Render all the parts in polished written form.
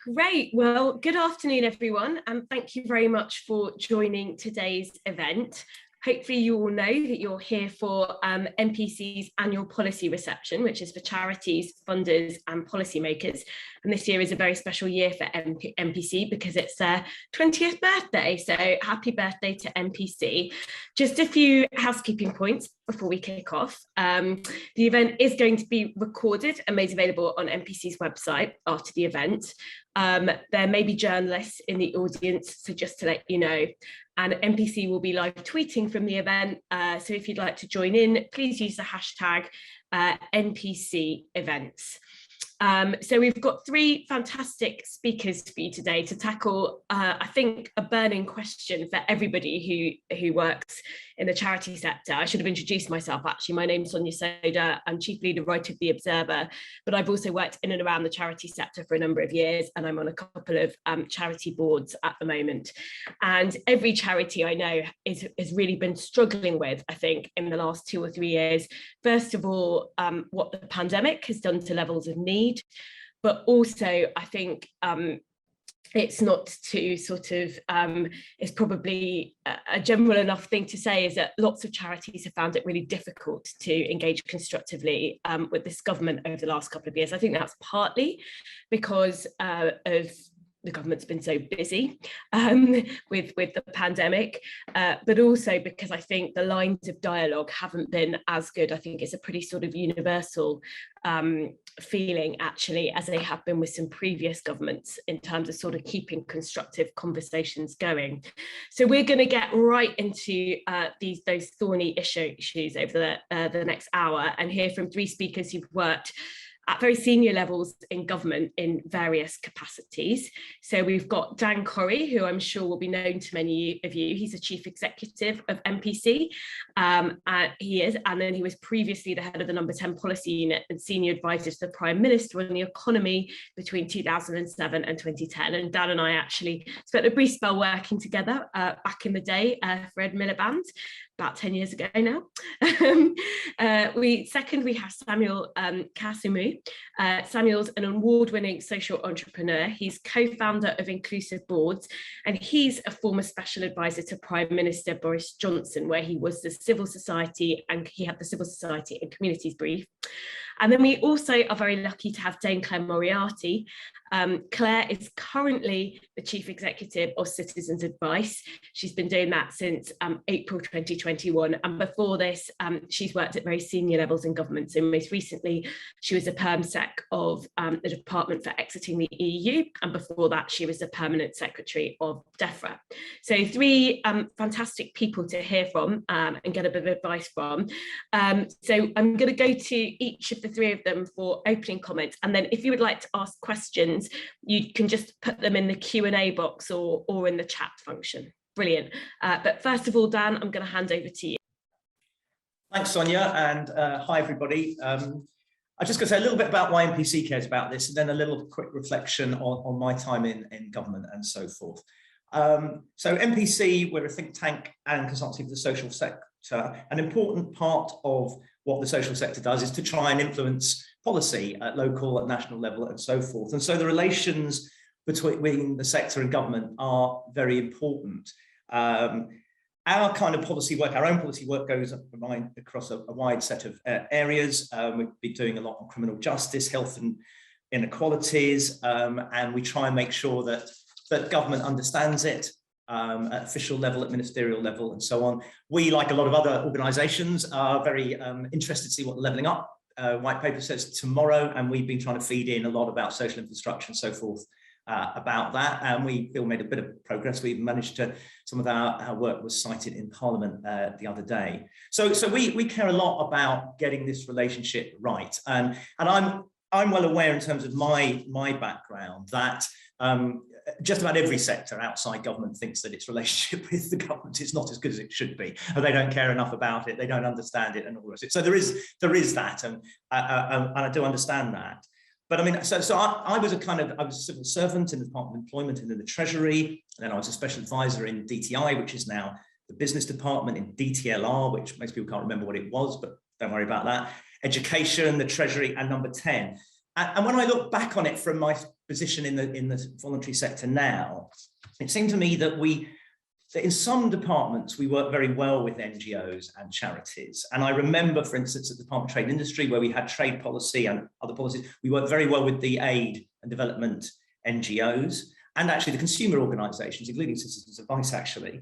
Great. Well, good afternoon, everyone, and thank you very much for joining today's event. Hopefully you all know that you're here for NPC's annual policy reception, which is for charities, funders and policymakers. And this year is a very special year for NPC because it's their 20th birthday. So happy birthday to NPC. Just a few housekeeping points before we kick off. The event is going to be recorded and made available on NPC's website after the event. There may be journalists in the audience, so just to let you know. And NPC will be live tweeting from the event. So if you'd like to join in, please use the hashtag NPC events. So we've got three fantastic speakers for you today to tackle, I think, a burning question for everybody who works in the charity sector. I should have introduced myself, actually. My name's Sonia Soda. I'm chief leader writer of The Observer, but I've also worked in and around the charity sector for a number of years, and I'm on a couple of charity boards at the moment. And every charity I know has really been struggling with, I think, in the last 2 or 3 years. First of all, what the pandemic has done to levels of need, but also I think it's not to sort of, it's probably a general enough thing to say is that lots of charities have found it really difficult to engage constructively with this government over the last couple of years. I think that's partly because of the government's been so busy with the pandemic, but also because I think the lines of dialogue haven't been as good. I think it's a pretty sort of universal feeling, actually, as they have been with some previous governments in terms of sort of keeping constructive conversations going. So we're going to get right into those thorny issues over the next hour and hear from three speakers who've worked at very senior levels in government in various capacities. So we've got Dan Corrie, who I'm sure will be known to many of you. He's the chief executive of NPC. He is, and then he was previously the head of the number 10 policy unit and senior advisor to the Prime Minister on the economy between 2007 and 2010. And Dan and I actually spent a brief spell working together back in the day for Ed Miliband, about 10 years ago now. We have Samuel Kasimu. Samuel's an award-winning social entrepreneur. He's co-founder of Inclusive Boards, and he's a former special advisor to Prime Minister Boris Johnson, where he was the civil society, and he had the civil society and communities brief. And then we also are very lucky to have Dane Moriarty. Claire is currently the chief executive of Citizens Advice. She's been doing that since April 2021. And before this, she's worked at very senior levels in government. So most recently, she was a perm sec of the Department for Exiting the EU. And before that, she was the permanent secretary of DEFRA. So three fantastic people to hear from and get a bit of advice from. So I'm going to go to each of the three of them for opening comments. And then if you would like to ask questions, you can just put them in the Q&A box or in the chat function. Brilliant. But first of all, Dan, I'm going to hand over to you. Thanks, Sonia, and hi, everybody. I'm just going to say a little bit about why NPC cares about this, and then a little quick reflection on my time in government and so forth. So NPC, we're a think tank and consultancy for the social sector. An important part of what the social sector does is to try and influence policy at local and national level and so forth. And so the relations between the sector and government are very important. Our kind of policy work, our own policy work goes across a wide set of areas. We've been doing a lot on criminal justice, health and inequalities, and we try and make sure that government understands it at official level, at ministerial level, and so on. We, like a lot of other organisations, are very interested to see what the Levelling Up white paper says tomorrow, and we've been trying to feed in a lot about social infrastructure and so forth about that, and we feel made a bit of progress. We've managed to, some of our work was cited in Parliament the other day. So we care a lot about getting this relationship right, and I'm well aware in terms of my background that just about every sector outside government thinks that its relationship with the government is not as good as it should be, and they don't care enough about it, they don't understand it, and all the rest of it. So there is that, and I do understand that. But I mean, so I was a civil servant in the Department of Employment and in the Treasury, and then I was a special advisor in DTI, which is now the Business Department, in DTLR, which most people can't remember what it was, but don't worry about that. Education, the Treasury, and number 10. And when I look back on it from my position in the voluntary sector now, it seemed to me that in some departments, we work very well with NGOs and charities. And I remember, for instance, at the Department of Trade and Industry, where we had trade policy and other policies, we worked very well with the aid and development NGOs, and actually the consumer organisations, including Citizens Advice, actually.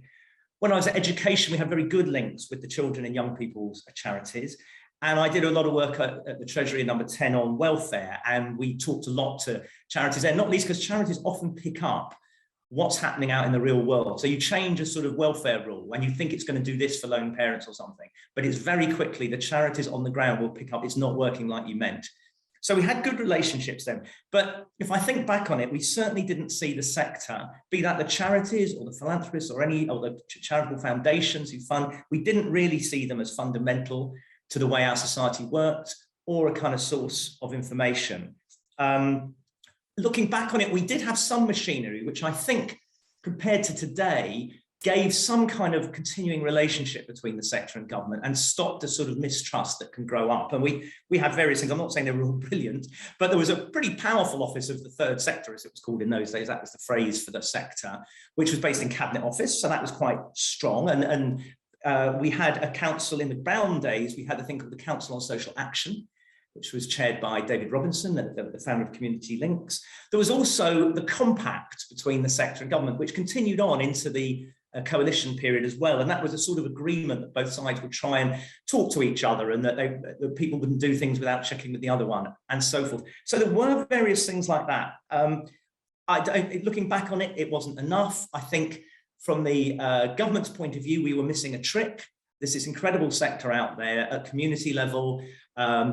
When I was at education, we had very good links with the children and young people's charities. And I did a lot of work at the Treasury number 10 on welfare. And we talked a lot to charities there, not least because charities often pick up what's happening out in the real world. So you change a sort of welfare rule and you think it's going to do this for lone parents or something, but it's very quickly the charities on the ground will pick up it's not working like you meant. So we had good relationships then. But if I think back on it, we certainly didn't see the sector, be that the charities or the philanthropists or the charitable foundations who fund, we didn't really see them as fundamental to the way our society worked or a kind of source of information. Looking back on it, we did have some machinery, which I think, compared to today, gave some kind of continuing relationship between the sector and government and stopped the sort of mistrust that can grow up. And we had various things. I'm not saying they were all brilliant, but there was a pretty powerful office of the third sector, as it was called in those days. That was the phrase for the sector, which was based in Cabinet Office. So that was quite strong. And we had a council in the Brown days. We had a thing called the Council on Social Action, which was chaired by David Robinson, the founder of Community Links. There was also the compact between the sector and government, which continued on into the coalition period as well. And that was a sort of agreement that both sides would try and talk to each other and that people wouldn't do things without checking with the other one and so forth. So there were various things like that. Looking back on it, it wasn't enough. I think from the government's point of view, we were missing a trick. There's this incredible sector out there at community level,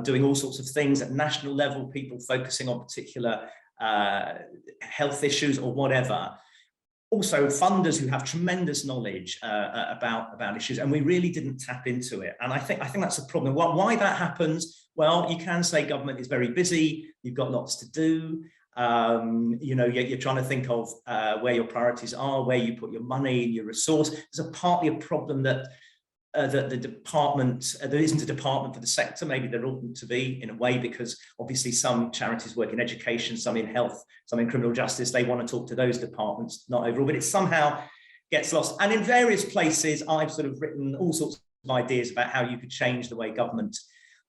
doing all sorts of things at national level, people focusing on particular health issues or whatever. Also funders who have tremendous knowledge about issues, and we really didn't tap into it. And I think that's a problem. Why that happens? Well, you can say government is very busy. You've got lots to do. You're trying to think of where your priorities are, where you put your money and your resource. There's partly a problem that the department, there isn't a department for the sector. Maybe there oughtn't to be, in a way, because obviously some charities work in education, some in health, some in criminal justice. They want to talk to those departments, not overall, but it somehow gets lost. And in various places, I've sort of written all sorts of ideas about how you could change the way government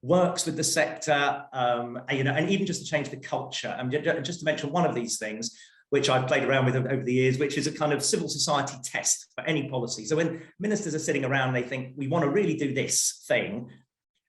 works with the sector, and even just to change the culture. And just to mention one of these things, which I've played around with over the years, which is a kind of civil society test for any policy. So when ministers are sitting around, they think, we want to really do this thing.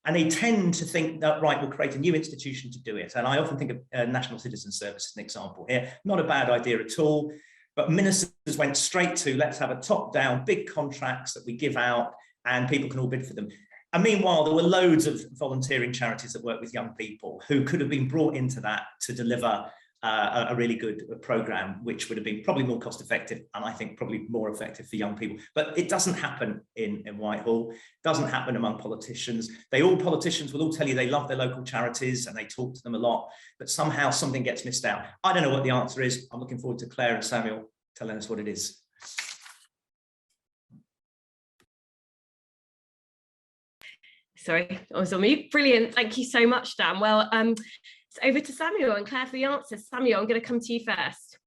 And they tend to think that, right, we'll create a new institution to do it. And I often think of National Citizen Service as an example here. Not a bad idea at all. But ministers went straight to, let's have a top-down, big contracts that we give out and people can all bid for them. And meanwhile, there were loads of volunteering charities that work with young people who could have been brought into that to deliver a really good program, which would have been probably more cost effective and I think probably more effective for young people. But it doesn't happen in Whitehall, it doesn't happen among politicians. Politicians will all tell you they love their local charities and they talk to them a lot, but somehow something gets missed out. I don't know what the answer is. I'm looking forward to Claire and Samuel telling us what it is. Sorry, I was on mute. Brilliant. Thank you so much, Dan. Well, over to Samuel and Claire for the answers. Samuel, I'm going to come to you first.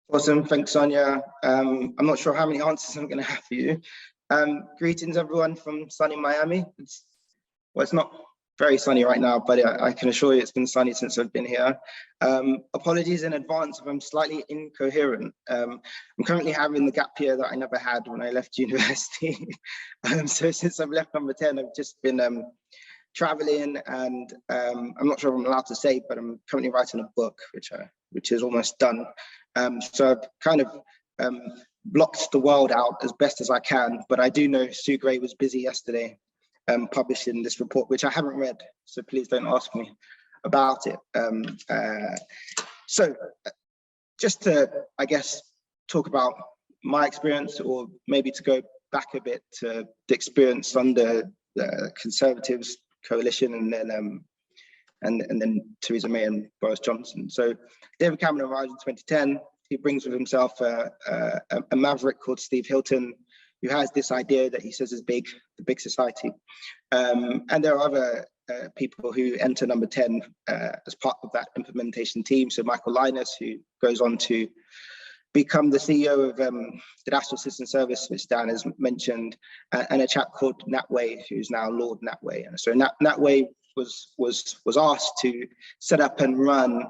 Awesome, thanks, Sonia. I'm not sure how many answers I'm going to have for you. Greetings, everyone, from sunny Miami. It's not very sunny right now, but I can assure you it's been sunny since I've been here. Apologies in advance if I'm slightly incoherent. I'm currently having the gap year that I never had when I left university. So since I've left number 10, I've just been traveling, and I'm not sure if I'm allowed to say, but I'm currently writing a book, which is almost done. So I've kind of blocked the world out as best as I can, but I do know Sue Gray was busy yesterday publishing this report, which I haven't read, so please don't ask me about it. So just to, I guess, talk about my experience, or maybe to go back a bit to the experience under the Conservatives coalition, and then Theresa May and Boris Johnson. So David Cameron arrived in 2010. He brings with himself a maverick called Steve Hilton, who has this idea that he says is big, the big society. And there are other people who enter number 10 as part of that implementation team. So Michael Linus, who goes on to become the CEO of the National Citizen Service, which Dan has mentioned, and a chap called Natway, who's now Lord Natway. And so Natway was asked to set up and run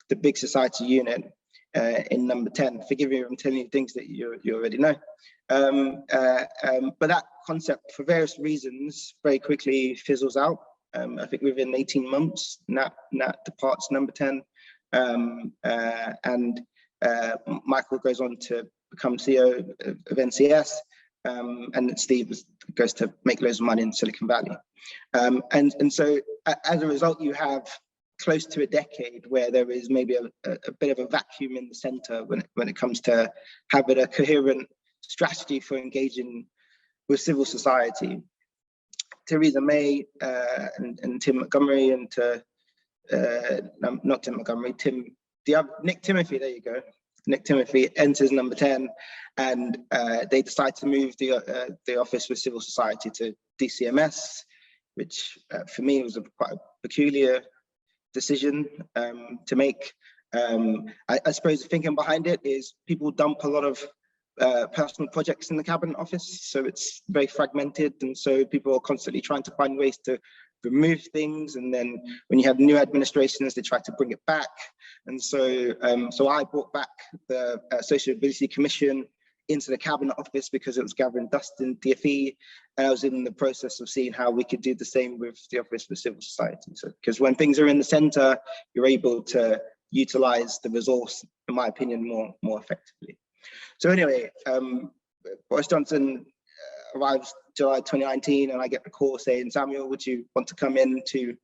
the Big Society unit in number 10. Forgive me if I'm telling you things that you already know. But that concept, for various reasons, very quickly fizzles out. I think within 18 months, Nat departs number 10, and Michael goes on to become CEO of NCS, and Steve goes to make loads of money in Silicon Valley. And so as a result, you have close to a decade where there is maybe a bit of a vacuum in the center when it comes to having a coherent strategy for engaging with civil society. Theresa May and Tim Montgomery not Tim Montgomery, Nick Timothy, there you go. Nick Timothy enters number 10, and they decide to move the Office for Civil Society to DCMS, which for me was quite a peculiar decision to make. I suppose the thinking behind it is people dump a lot of personal projects in the Cabinet Office, so it's very fragmented, and so people are constantly trying to find ways to remove things, and then when you have new administrations, they try to bring it back. And so so I brought back the Social Mobility Commission into the Cabinet Office because it was gathering dust in DfE, and I was in the process of seeing how we could do the same with the Office for Civil Society. So because when things are in the center, you're able to utilize the resource, in my opinion, more effectively. So anyway, Boris Johnson arrives July 2019, and I get the call saying, Samuel, would you want to come in to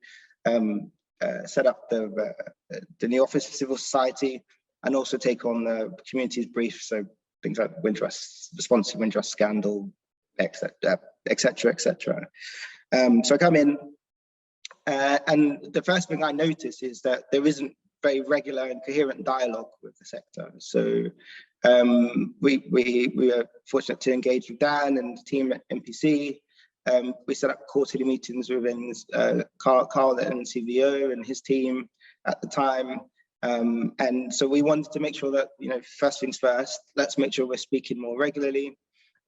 set up the new Office for Civil Society and also take on the community's brief, so things like response to Windrush scandal, etc. So I come in, and the first thing I notice is that there isn't very regular and coherent dialogue with the sector. So we were fortunate to engage with Dan and the team at NPC. We set up quarterly meetings with Carl at NCVO and his team at the time. And so we wanted to make sure that, first things first, let's make sure we're speaking more regularly.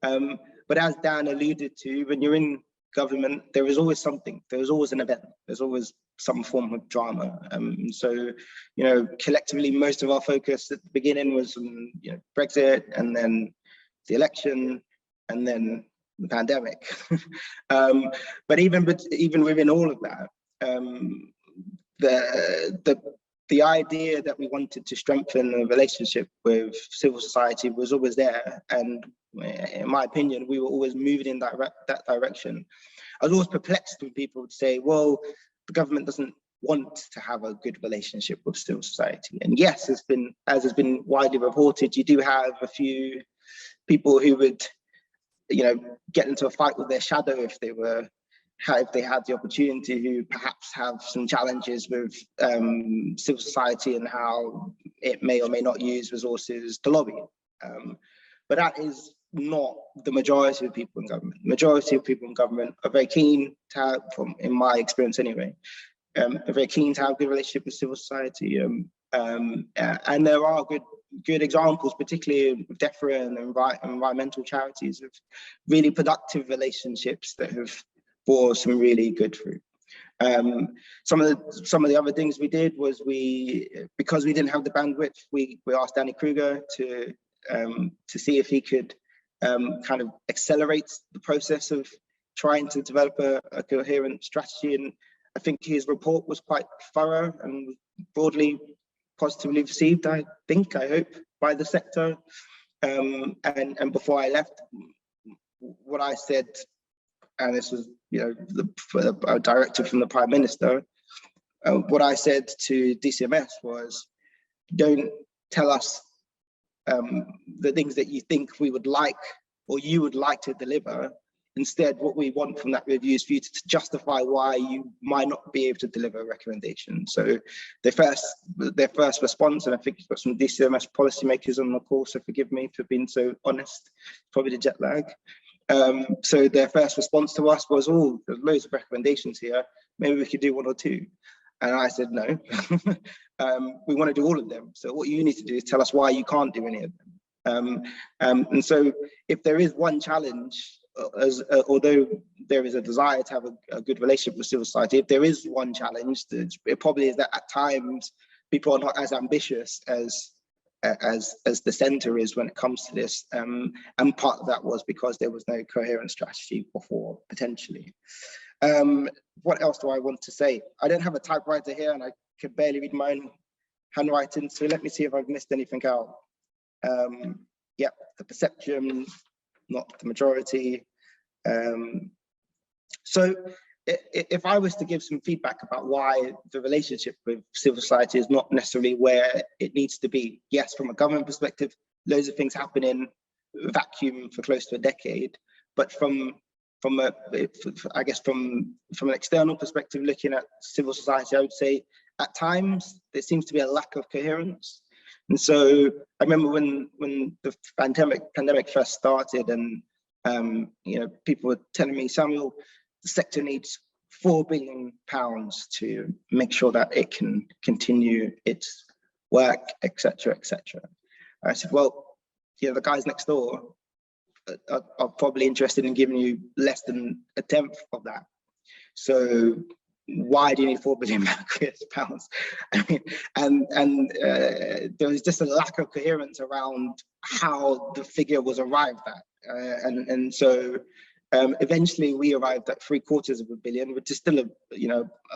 But as Dan alluded to, when you're in government, there is always something, there's always an event, there's always some form of drama. So, collectively, most of our focus at the beginning was on, Brexit, and then the election, and then the pandemic. But even within all of that, the idea that we wanted to strengthen the relationship with civil society was always there, and in my opinion, we were always moving in that direction. I was always perplexed when people would say, well, the government doesn't want to have a good relationship with civil society. And yes, as has been widely reported, you do have a few people who would, get into a fight with their shadow if they had the opportunity, who perhaps have some challenges with civil society and how it may or may not use resources to lobby. But that is not the majority of people in government. The majority of people in government are very keen to have, in my experience anyway, are very keen to have a good relationship with civil society. And there are good examples, particularly with DEFRA and environmental charities, of really productive relationships that have bore some really good fruit. Some of the other things we did was because we didn't have the bandwidth, we asked Danny Kruger to see if he could kind of accelerate the process of trying to develop a coherent strategy. And I think his report was quite thorough and broadly positively received, I hope, by the sector. And before I left, what I said, and this was, a directive from the Prime Minister, what I said to DCMS was, don't tell us the things that you think we would like or you would like to deliver. Instead, what we want from that review is for you to justify why you might not be able to deliver a recommendation. So their first response, and I think you've got some DCMS policymakers on the call, so forgive me for being so honest, probably the jet lag. So their first response to us was, oh, there's loads of recommendations here. Maybe we could do one or two. And I said, no, we want to do all of them. So what you need to do is tell us why you can't do any of them. And so if there is one challenge, although there is a desire to have a good relationship with civil society, if there is one challenge, it probably is that at times people are not as ambitious as the centre is when it comes to this. And part of that was because there was no coherent strategy before, potentially. What else do I want to say? I don't have a typewriter here and I could barely read my own handwriting, so let me see if I've missed anything out. Yep, the perception, not the majority. So if I was to give some feedback about why the relationship with civil society is not necessarily where it needs to be, yes, from a government perspective, loads of things happen in vacuum for close to a decade, but from an external perspective, looking at civil society, I would say at times there seems to be a lack of coherence. And so I remember when the pandemic first started, and people were telling me, Samuel, the sector needs £4 billion to make sure that it can continue its work, etc., etc. I said, well, the guys next door are probably interested in giving you less than a tenth of that. So why do you need £4 billion pounds? I mean, and there was just a lack of coherence around how the figure was arrived at, and so eventually we arrived at £750 million, which is still a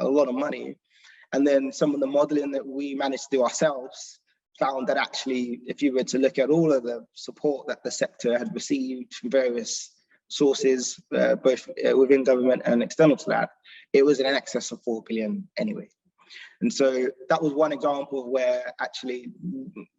lot of money. And then some of the modelling that we managed to do ourselves found that actually, if you were to look at all of the support that the sector had received from various sources, both within government and external to that, it was in excess of 4 billion anyway. And so that was one example where actually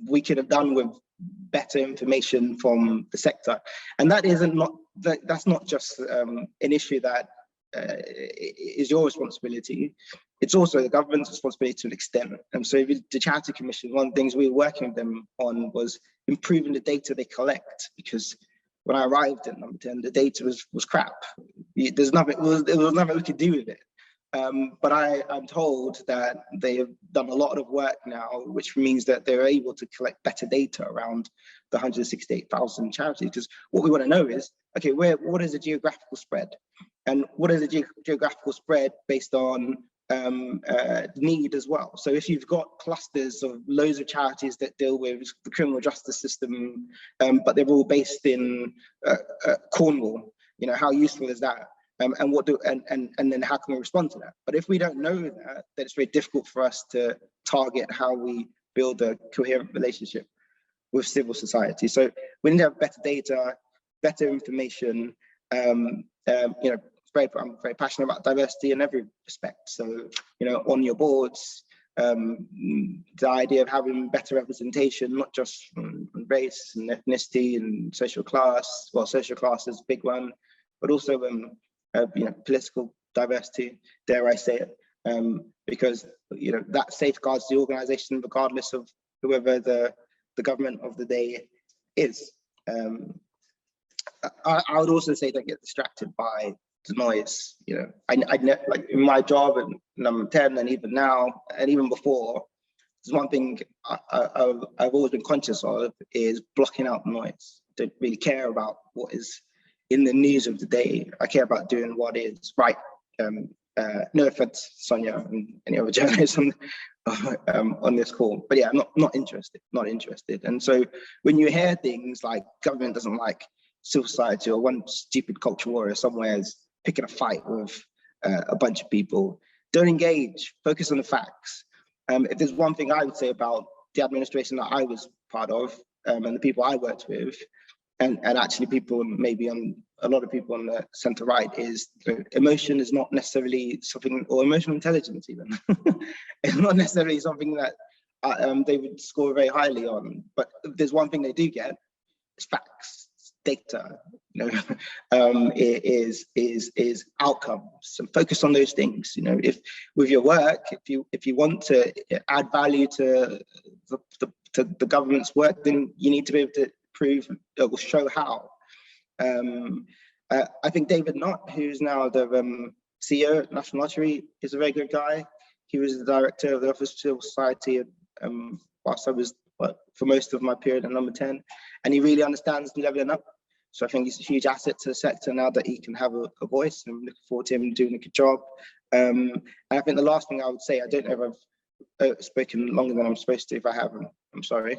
we could have done with better information from the sector. And that's not just an issue that is your responsibility. It's also the government's responsibility to an extent. And so the Charity Commission, one of the things we were working with them on was improving the data they collect, because when I arrived at Number 10, the data was crap. There was nothing we could do with it. But I'm told that they have done a lot of work now, which means that they're able to collect better data around the 168,000 charities. Because what we want to know is, okay, what is the geographical spread? And what is the geographical spread based on need as well? So if you've got clusters of loads of charities that deal with the criminal justice system, but they're all based in Cornwall, how useful is that? And then how can we respond to that? But if we don't know that, then it's very difficult for us to target how we build a coherent relationship with civil society. So we need to have better data, better information. I'm very passionate about diversity in every respect. So, on your boards, the idea of having better representation, not just from race and ethnicity and social class. Well, social class is a big one, but also political diversity, dare I say it, because that safeguards the organisation regardless of whoever the government of the day is. I would also say don't get distracted by the noise. I like in my job at Number 10 and even now and even before, there's one thing I've always been conscious of is blocking out noise. I don't really care about what is in the news of the day. I care about doing what is right. No offense, Sonia and any other journalists on this call, but yeah, I'm not interested. And so when you hear things like government doesn't like civil society, or one stupid culture warrior somewhere is picking a fight with a bunch of people, don't engage, focus on the facts. If there's one thing I would say about the administration that I was part of, and the people I worked with, and actually people maybe on a lot of people on the centre right, is emotion is not necessarily something, or emotional intelligence even, it's not necessarily something that they would score very highly on. But if there's one thing they do get, it's facts, data, is outcomes, and focus on those things. If with your work, if you want to add value to the government's work, then you need to be able to prove or show how. I think David Knott, who's now the CEO at National Lottery, is a very good guy. He was the director of the Office of Civil Society whilst I was, for most of my period at Number 10, and he really understands levelling up. So I think he's a huge asset to the sector now that he can have a voice, and I'm looking forward to him doing a good job. And I think the last thing I would say, I don't know if I've spoken longer than I'm supposed to. If I haven't, I'm sorry,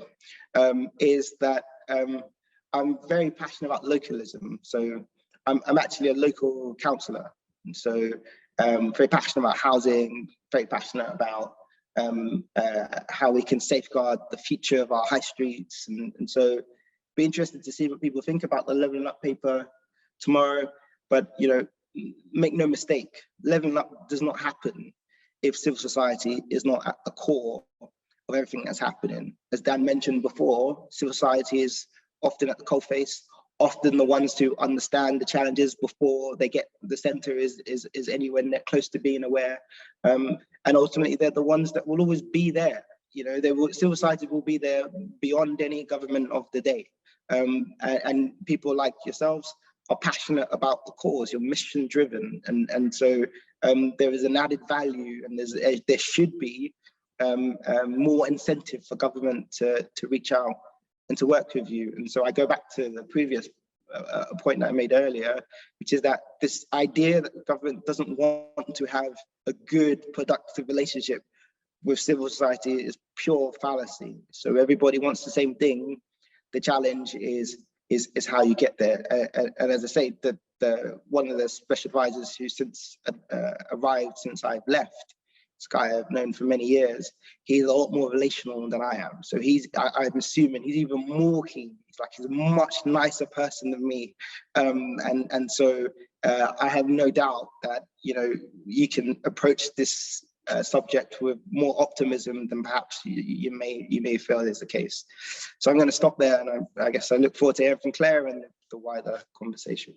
is that I'm very passionate about localism. So I'm actually a local councillor, and so very passionate about housing, very passionate about how we can safeguard the future of our high streets, and so be interested to see what people think about the Levelling Up paper tomorrow. But make no mistake, levelling up does not happen if civil society is not at the core of everything that's happening. As Dan mentioned before, civil society is often at the coalface, often the ones to understand the challenges before they get the centre is anywhere near close to being aware. And ultimately, they're the ones that will always be there. Civil society will be there beyond any government of the day. And people like yourselves are passionate about the cause. You're mission driven, and so there is an added value, and there should be more incentive for government to reach out and to work with you. And so I go back to the previous point that I made earlier, which is that this idea that the government doesn't want to have a good, productive relationship with civil society is pure fallacy. So everybody wants the same thing. The challenge is how you get there. And as I say, one of the special advisors who since arrived since I've left, this guy I've known for many years, he's a lot more relational than I am. So I'm assuming he's even more keen. He's a much nicer person than me. And so I have no doubt that, you can approach this subject with more optimism than perhaps you may feel is the case. So I'm going to stop there, and I guess I look forward to hearing from Claire and the wider conversation.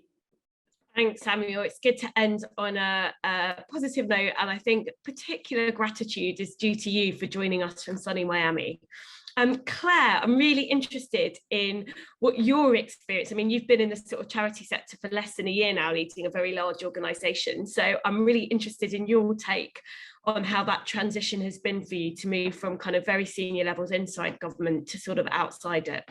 Thanks, Samuel. It's good to end on a positive note, and I think particular gratitude is due to you for joining us from sunny Miami. Claire, I'm really interested in what your experience. I mean, you've been in the sort of charity sector for less than a year now, leading a very large organisation. So I'm really interested in your take on how that transition has been for you to move from kind of very senior levels inside government to sort of outside it.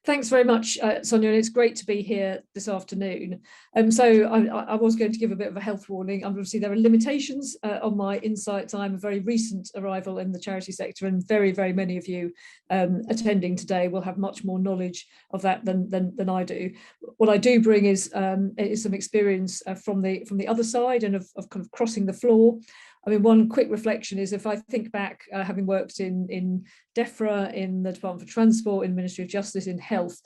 Thanks very much, Sonia, and it's great to be here this afternoon. So I was going to give a bit of a health warning. Obviously, there are limitations on my insights. I'm a very recent arrival in the charity sector, and very, very many of you attending today will have much more knowledge of that than I do. What I do bring is some experience from the other side and of kind of crossing the floor. I mean, one quick reflection is, if I think back, having worked in DEFRA, in the Department for Transport, in the Ministry of Justice, in Health,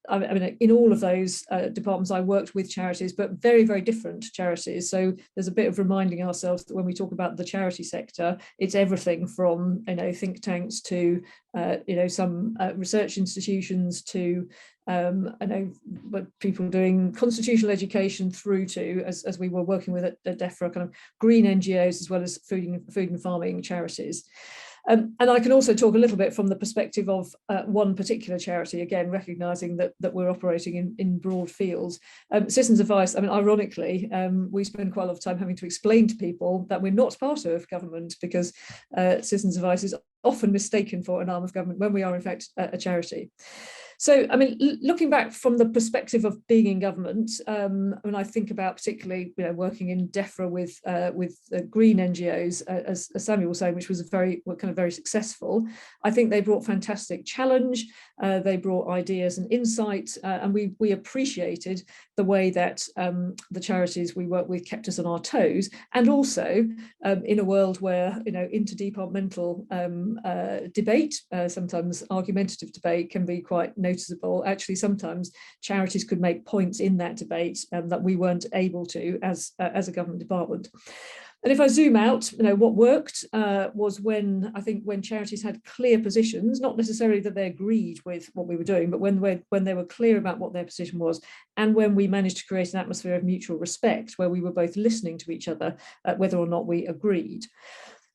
I mean, in all of those departments, I worked with charities, but very, very different charities. So there's a bit of reminding ourselves that when we talk about the charity sector, it's everything from, think tanks to, some research institutions to, people doing constitutional education through to, as we were working with at DEFRA, kind of green NGOs, as well as food and farming charities. And I can also talk a little bit from the perspective of one particular charity, again, recognising that we're operating in broad fields. Citizens Advice, I mean, ironically, we spend quite a lot of time having to explain to people that we're not part of government, because Citizens Advice is often mistaken for an arm of government when we are in fact a charity. So, I mean, looking back from the perspective of being in government, when I think about particularly, working in DEFRA with green NGOs, as Samuel was saying, which was very successful. I think they brought fantastic challenge. They brought ideas and insight, and we appreciated the way that the charities we work with kept us on our toes, and also in a world where interdepartmental debate, sometimes argumentative debate, can be quite noticeable. Actually, sometimes charities could make points in that debate that we weren't able to as a government department. And if I zoom out, what worked was when charities had clear positions, not necessarily that they agreed with what we were doing, but when they were clear about what their position was, and when we managed to create an atmosphere of mutual respect where we were both listening to each other, whether or not we agreed.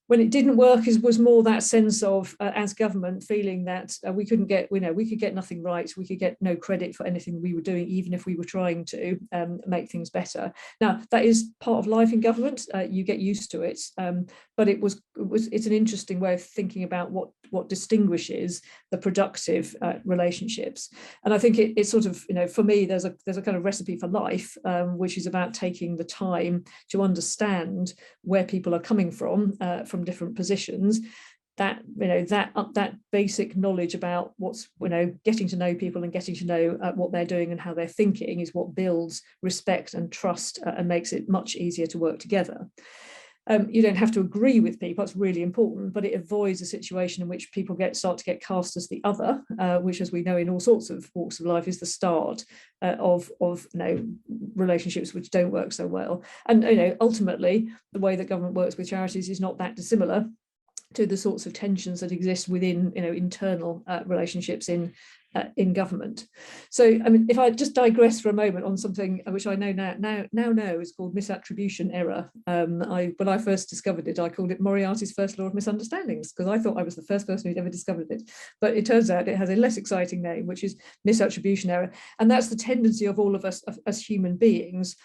When it didn't work, was more that sense of, as government, feeling that we couldn't get, we could get nothing right, we could get no credit for anything we were doing, even if we were trying to make things better. Now, that is part of life in government. You get used to it, but it's an interesting way of thinking about what distinguishes the productive relationships. And I think it sort of, for me, there's a kind of recipe for life, which is about taking the time to understand where people are coming from different positions. That that basic knowledge about what's, getting to know people and getting to know what they're doing and how they're thinking is what builds respect and trust and makes it much easier to work together. You don't have to agree with people, that's really important, but it avoids a situation in which people start to get cast as the other, which, as we know, in all sorts of walks of life, is the start of relationships which don't work so well. And ultimately, the way that government works with charities is not that dissimilar to the sorts of tensions that exist within internal relationships in government. So, I mean, if I just digress for a moment on something which I know now know is called misattribution error. When I first discovered it, I called it Moriarty's first law of misunderstandings, because I thought I was the first person who'd ever discovered it. But it turns out it has a less exciting name, which is misattribution error. And that's the tendency of all of us as human beings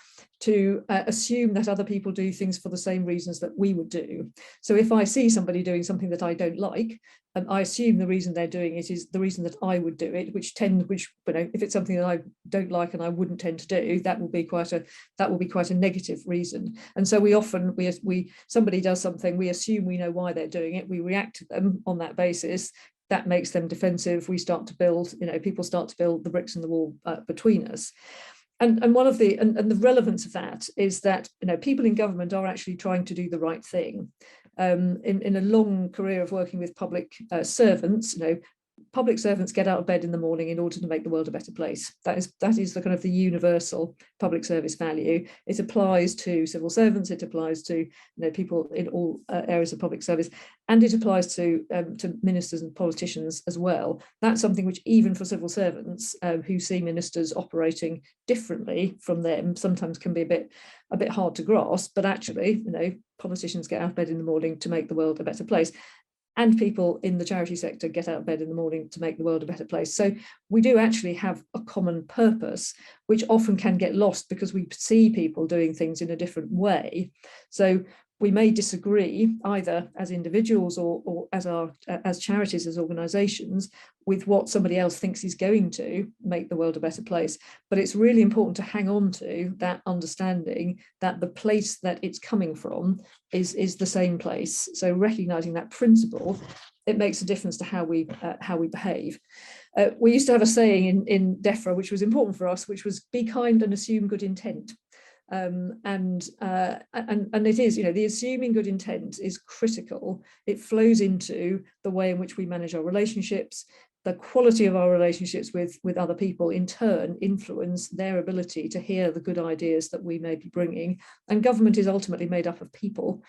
to assume that other people do things for the same reasons that we would do. So if I see somebody doing something that I don't like, I assume the reason they're doing it is the reason that I would do it, which if it's something that I don't like and I wouldn't tend to do, that will be quite a negative reason. And so we often somebody does something, we assume we know why they're doing it, we react to them on that basis. That makes them defensive. We start to build, people start to build the bricks in the wall between us. And one of the relevance of that is that people in government are actually trying to do the right thing. In a long career of working with public servants, public servants get out of bed in the morning in order to make the world a better place. That is the kind of the universal public service value. It applies to civil servants, it applies to people in all areas of public service, and it applies to ministers and politicians as well. That's something which, even for civil servants who see ministers operating differently from them, sometimes can be a bit hard to grasp. But actually, politicians get out of bed in the morning to make the world a better place. And people in the charity sector get out of bed in the morning to make the world a better place. So we do actually have a common purpose, which often can get lost because we see people doing things in a different way. So we may disagree either as individuals or as charities, as organisations, with what somebody else thinks is going to make the world a better place. But it's really important to hang on to that understanding that the place that it's coming from is the same place. So recognising that principle, it makes a difference to how we behave. We used to have a saying in DEFRA, which was important for us, which was be kind and assume good intent. And it is, the assuming good intent is critical. It flows into the way in which we manage our relationships. The quality of our relationships with other people in turn influence their ability to hear the good ideas that we may be bringing. And government is ultimately made up of people.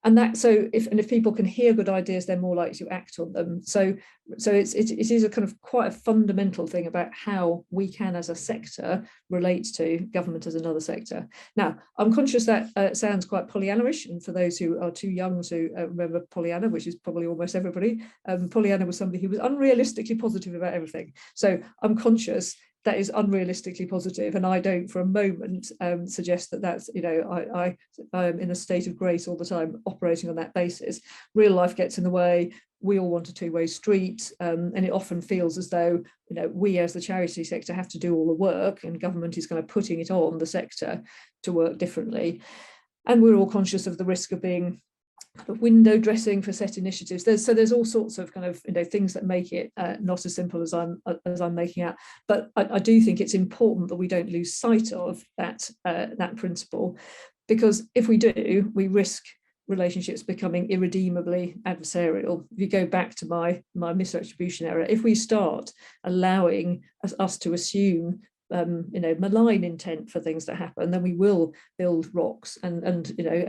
And if people can hear good ideas, they're more likely to act on them. So it is a kind of quite a fundamental thing about how we can, as a sector, relate to government as another sector. Now, I'm conscious that sounds quite Pollyanna-ish, and for those who are too young to remember Pollyanna, which is probably almost everybody, Pollyanna was somebody who was unrealistically positive about everything. So I'm conscious that is unrealistically positive, and I don't for a moment suggest that that's, I am in a state of grace all the time operating on that basis. Real life gets in the way. We all want a two-way street, and it often feels as though we as the charity sector have to do all the work, and government is kind of putting it on the sector to work differently. And we're all conscious of the risk of being window dressing for set initiatives. There's all sorts of kind of things that make it not as simple as I'm making out. But I do think it's important that we don't lose sight of that principle, because if we do, we risk relationships becoming irredeemably adversarial. If you go back to my misattribution error, if we start allowing us to assume malign intent for things that happen, then we will build rocks and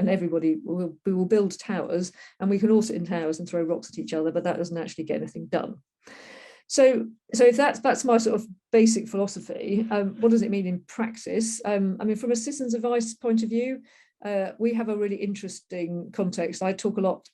everybody will build towers, and we can all sit in towers and throw rocks at each other, but that doesn't actually get anything done. So if that's my sort of basic philosophy, what does it mean in practice? I mean, from a citizens advice point of view, we have a really interesting context. I talk a lot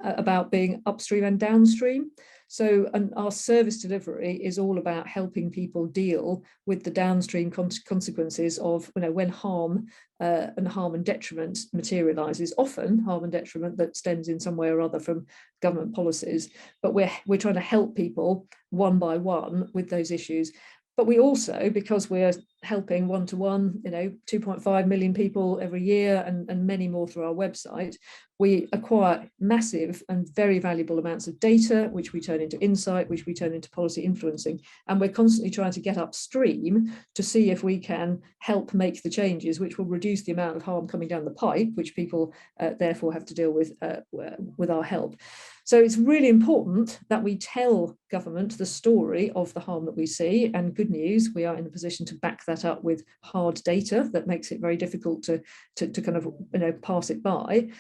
about being upstream and downstream. So our service delivery is all about helping people deal with the downstream consequences of, when harm and detriment materializes, often harm and detriment that stems in some way or other from government policies. But we're trying to help people one by one with those issues. But we also, because we're helping one-to-one, 2.5 million people every year and many more through our website, we acquire massive and very valuable amounts of data, which we turn into insight, which we turn into policy influencing. And we're constantly trying to get upstream to see if we can help make the changes, which will reduce the amount of harm coming down the pipe, which people therefore have to deal with our help. So it's really important that we tell government the story of the harm that we see, and good news, we are in a position to back that up with hard data that makes it very difficult to kind of pass it by.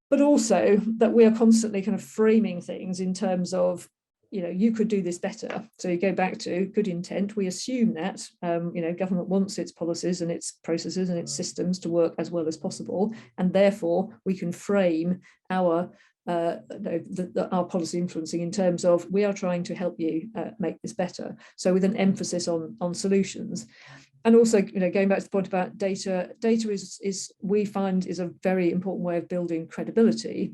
But also that we are constantly kind of framing things in terms of, you could do this better. So you go back to good intent. We assume that government wants its policies and its processes and its systems to work as well as possible, and therefore we can frame our policy influencing in terms of, we are trying to help you make this better. So with an emphasis on solutions. And also, going back to the point about data is we find is a very important way of building credibility.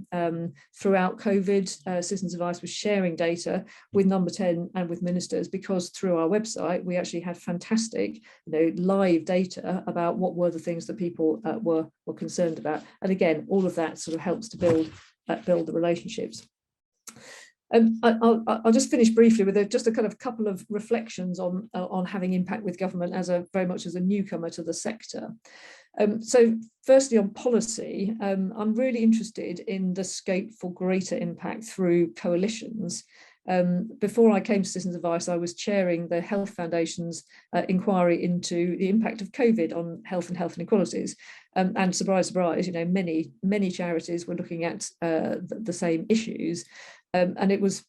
Throughout COVID, Citizens Advice was sharing data with Number 10 and with ministers, because through our website, we actually had fantastic, live data about what were the things that people were concerned about. And again, all of that sort of helps to build the relationships. I'll just finish briefly with just a kind of couple of reflections on having impact with government very much as a newcomer to the sector. So firstly, on policy, I'm really interested in the scope for greater impact through coalitions. Before I came to Citizens Advice, I was chairing the Health Foundation's inquiry into the impact of COVID on health and health inequalities. And surprise, surprise, many charities were looking at the same issues. And it was,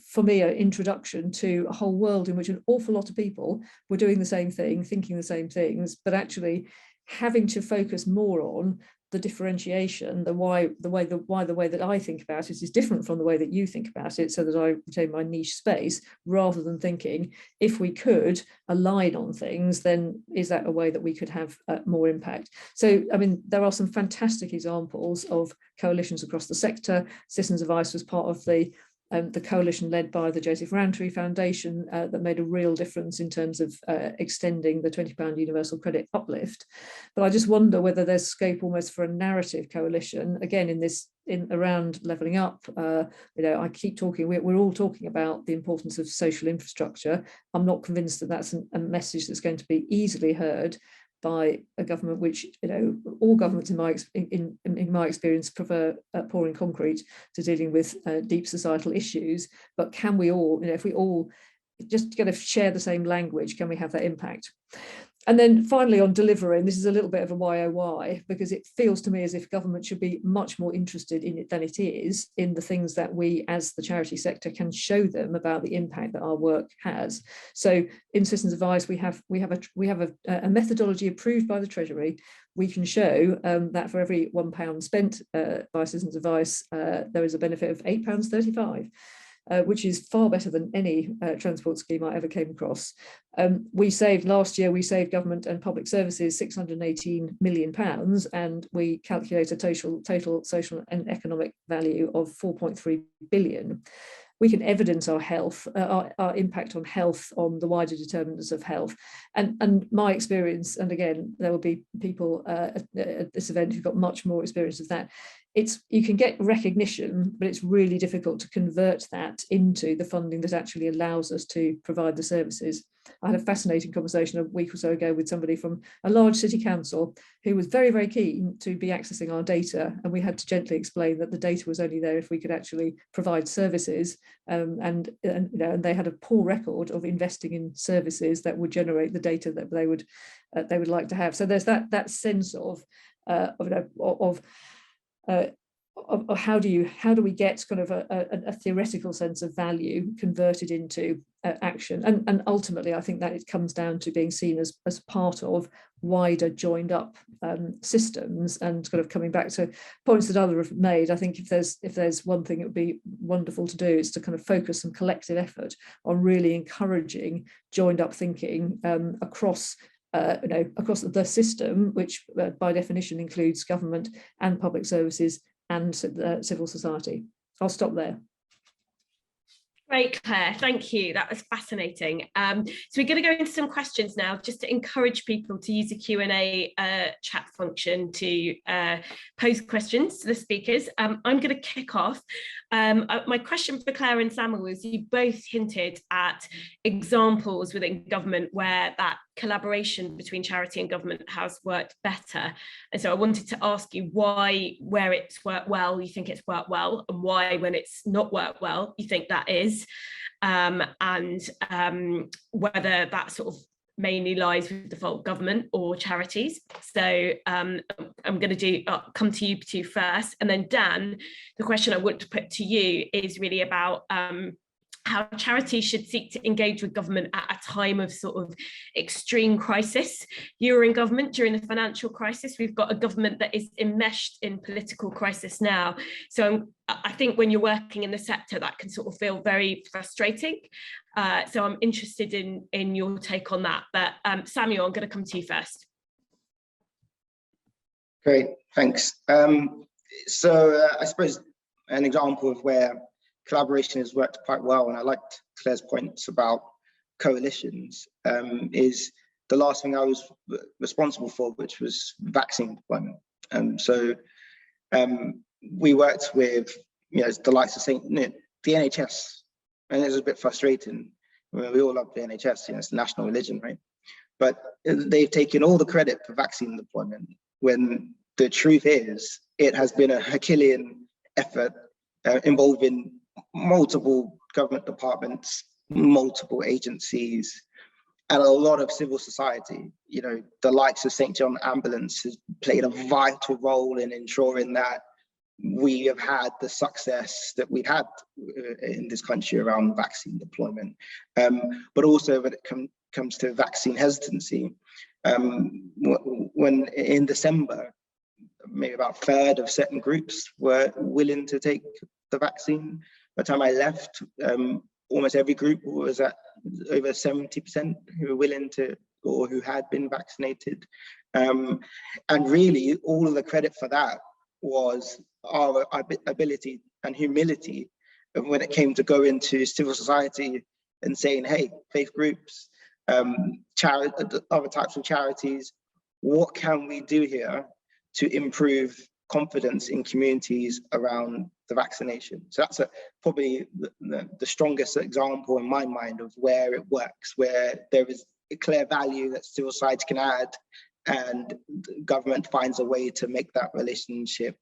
for me, an introduction to a whole world in which an awful lot of people were doing the same thing, thinking the same things, but actually having to focus more on the differentiation, the way that I think about it is different from the way that you think about it, so that I retain my niche space, rather than thinking, if we could align on things, then is that a way that we could have more impact? So, there are some fantastic examples of coalitions across the sector. Citizens Advice was part of the coalition led by the Joseph Rowntree Foundation that made a real difference in terms of extending the £20 universal credit uplift. But I just wonder whether there's scope almost for a narrative coalition, again, around levelling up. I keep talking, we're all talking about the importance of social infrastructure. I'm not convinced that that's a message that's going to be easily heard by a government, which all governments in my experience prefer pouring concrete to dealing with deep societal issues. But can we all, if we all just kind of share the same language, can we have that impact? And then finally, on delivery, and this is a little bit of a why, because it feels to me as if government should be much more interested in it than it is, in the things that we as the charity sector can show them about the impact that our work has. So in Citizens Advice, we have a methodology approved by the Treasury. We can show that for every £1 spent by Citizens Advice, there is a benefit of £8.35. Which is far better than any transport scheme I ever came across. Last year we saved government and public services £618 million, and we calculate a total social and economic value of 4.3 billion. We can evidence our health, our impact on health, on the wider determinants of health. And my experience, and again, there will be people at this event who've got much more experience of that, you can get recognition, but it's really difficult to convert that into the funding that actually allows us to provide the services. I had a fascinating conversation a week or so ago with somebody from a large city council who was very, very keen to be accessing our data, and we had to gently explain that the data was only there if we could actually provide services, and they had a poor record of investing in services that would generate the data that they would like to have. So there's that sense of how do we get kind of a theoretical sense of value converted into action, and ultimately I think that it comes down to being seen as part of wider joined up systems. And kind of coming back to points that others have made, I think if there's one thing it would be wonderful to do is to kind of focus some collective effort on really encouraging joined up thinking across across the system, which by definition includes government and public services and civil society. I'll stop there. Great, Claire, thank you. That was fascinating. So we're going to go into some questions now, just to encourage people to use the Q&A chat function to pose questions to the speakers. I'm going to kick off. My question for Claire and Samuel was, you both hinted at examples within government where that collaboration between charity and government has worked better. And so I wanted to ask you why, where it's worked well, you think it's worked well, and why, when it's not worked well, you think that is, and whether that sort of mainly lies with default government or charities. So I'm going to come to you two first, and then Dan, the question I want to put to you is really about how charities should seek to engage with government at a time of sort of extreme crisis. You were in government during the financial crisis. We've got a government that is enmeshed in political crisis now. So I think when you're working in the sector, that can sort of feel very frustrating. So I'm interested in your take on that. But Samuel, I'm going to come to you first. Great, thanks. So I suppose an example of where collaboration has worked quite well, and I liked Claire's points about coalitions, is the last thing I was responsible for, which was vaccine deployment. So we worked with, the likes of the NHS, and it was a bit frustrating. I mean, we all love the NHS, it's the national religion, right? But they've taken all the credit for vaccine deployment, when the truth is it has been a Herculean effort involving multiple government departments, multiple agencies, and a lot of civil society. The likes of St. John Ambulance has played a vital role in ensuring that we have had the success that we've had in this country around vaccine deployment. But also when it comes to vaccine hesitancy, when in December, maybe about a third of certain groups were willing to take the vaccine. By the time I left, almost every group was at over 70% who were willing to, or who had been vaccinated. And really, all of the credit for that was our ability and humility when it came to go into civil society and saying, hey, faith groups, other types of charities, what can we do here to improve confidence in communities around the vaccination? So that's probably the strongest example in my mind of where it works, where there is a clear value that civil society can add, and government finds a way to make that relationship